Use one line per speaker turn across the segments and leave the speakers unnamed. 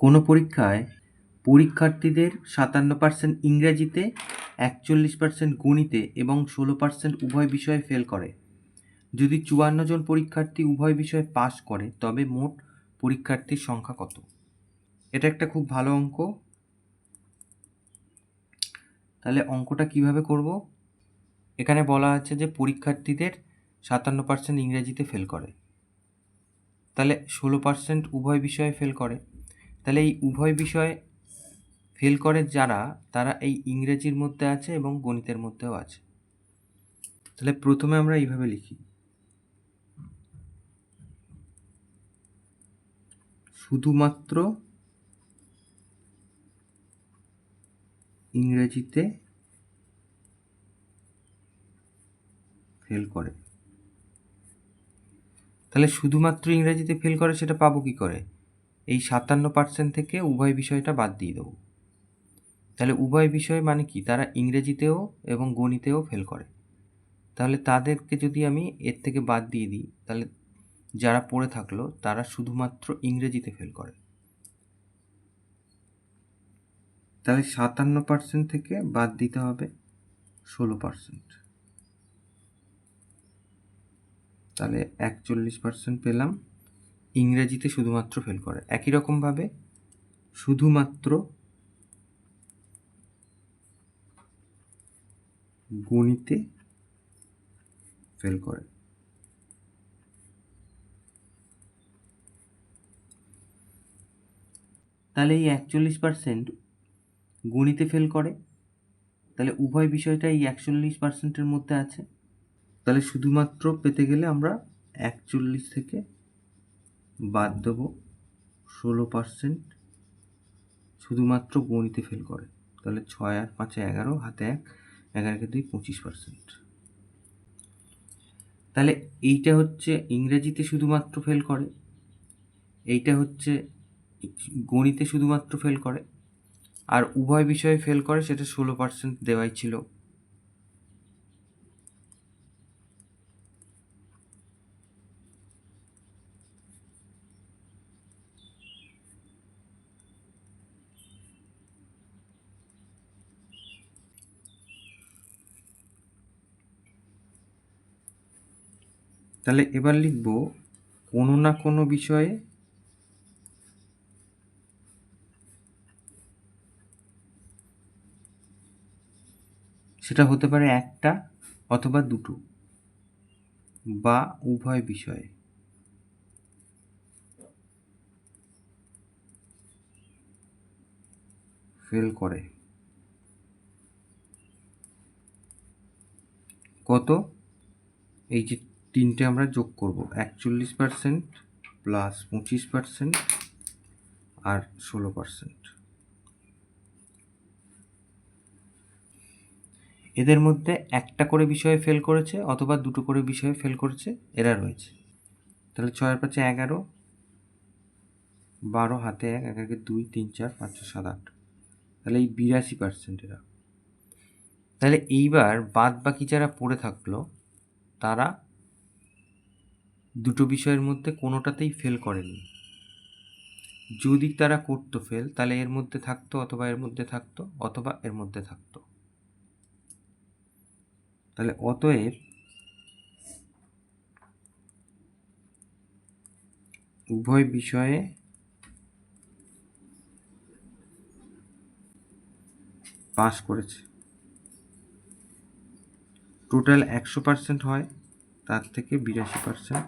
কোনো পরীক্ষায় পরীক্ষার্থীদের 57% ইংরেজিতে, 41% গণিতে এবং 16% উভয় বিষয়ে ফেল করে। যদি 54 জন পরীক্ষার্থী উভয় বিষয়ে পাশ করে তবে মোট পরীক্ষার্থীর সংখ্যা কত? এটা একটা খুব ভালো অঙ্ক। তাহলে অঙ্কটা কিভাবে করব? এখানে বলা আছে যে পরীক্ষার্থীদের 57% ইংরেজিতে ফেল করে, তাহলে 16% উভয় বিষয়ে ফেল করে। তাহলে এই উভয় বিষয়ে ফেল করে যারা, তারা এই ইংরেজির মধ্যে আছে এবং গণিতের মধ্যেও আছে। তাহলে প্রথমে আমরা এইভাবে লিখি, শুধুমাত্র ইংরেজিতে ফেল করে। তাহলে শুধুমাত্র ইংরেজিতে ফেল করে সেটা পাবো কি করে? এই 57% থেকে উভয় বিষয়টা বাদ দিয়ে দেবো। তাহলে উভয় বিষয় মানে কি? তারা ইংরেজিতেও এবং গণিতেও ফেল করে। তাহলে তাদেরকে যদি আমি এর থেকে বাদ দিয়ে দিই, তাহলে যারা পড়ে থাকলো তারা শুধুমাত্র ইংরেজিতে ফেল করে। তাহলে 57% থেকে বাদ দিতে হবে 16%। তাহলে 41% পেলাম ইংরেজিতে শুধুমাত্র ফেল করে। একই রকমভাবে শুধুমাত্র গণিতে ফেল করে। তাহলে এই 41% গণিতে ফেল করে, তাহলে উভয় বিষয়টা এই 41%-এর মধ্যে আছে। তাহলে শুধুমাত্র পেতে গেলে আমরা 41 থেকে বাদ দেবো 16% শুধুমাত্র গণিতে ফেল করে। তাহলে 6 আর 5 11, হাতে 1, 11 2 25%। তাহলে এইটা হচ্ছে ইংরেজিতে শুধুমাত্র ফেল করে, এইটা হচ্ছে গণিতে শুধুমাত্র ফেল করে, আর উভয় বিষয়ে ফেল করে সেটা 16% দেওয়াই ছিল। তাহলে এবার লিখব কোনো না কোনো বিষয়ে সেটা হতে পারে একটা অথবা দুটো বা উভয় বিষয়ে ফেল করে। কত? এই যে তিনটে আমরা যোগ করব, 41% প্লাস 25% আর 16%। এদের মধ্যে একটা করে বিষয়ে ফেল করেছে অথবা দুটো করে বিষয়ে ফেল করেছে, এরা রয়েছে। তাহলে 6 আর 5 11, 12, হাতে 1, 11 2 3 4 5 6 7 8, তাহলে এই 82% এরা। তাহলে এইবার বাদ বাকি যারা পড়ে থাকলো তারা দুটো বিষয়ের মধ্যে কোনোটাতেই ফেল করেনি। যদি তারা করতো ফেল, তাহলে এর মধ্যে থাকতো অথবা এর মধ্যে থাকতো অথবা এর মধ্যে থাকতো। তাহলে অতএব উভয় বিষয়ে পাস করেছে। টোটাল 100% হয়, তার থেকে 82%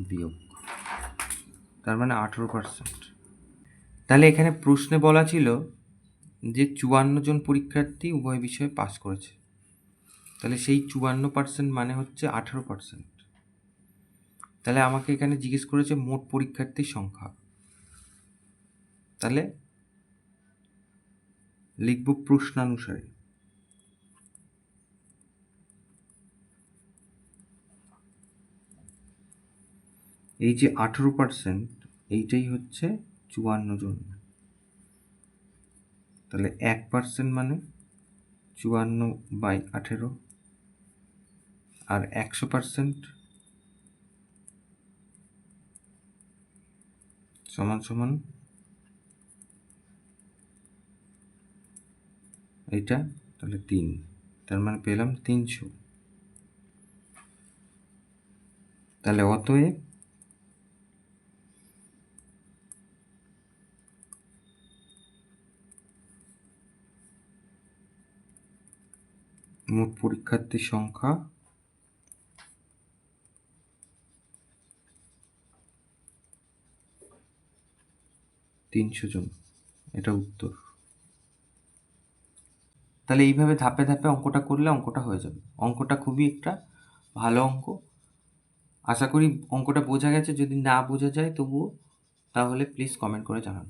বিয়োগ, তার মানে 18%। তাহলে এখানে প্রশ্নে বলা ছিল যে 54 জন পরীক্ষার্থী উভয় বিষয়ে পাস করেছে, তাহলে সেই 54% মানে হচ্ছে 18%। তাহলে আমাকে এখানে জিজ্ঞেস করেছে মোট পরীক্ষার্থীর সংখ্যা। তাহলে লিখব প্রশ্নানুসারে। এই যে 18%, এইটাই হচ্ছে 54 জন। তাহলে 1% মানে 54/18, আর 100% সমান সমান এইটা তাহলে 3, তার মানে পেলাম 300। তাহলে অতএব মোট পরীক্ষার্থীর সংখ্যা 300 জন। এটা উত্তর। তাহলে এইভাবে ধাপে ধাপে অঙ্কটা করলে অঙ্কটা হয়ে যাবে। অঙ্কটা খুবই একটা ভালো অঙ্ক। আশা করি অঙ্কটা বোঝা গেছে। যদি না বোঝা যায় তবুও তাহলে প্লিজ কমেন্ট করে জানান।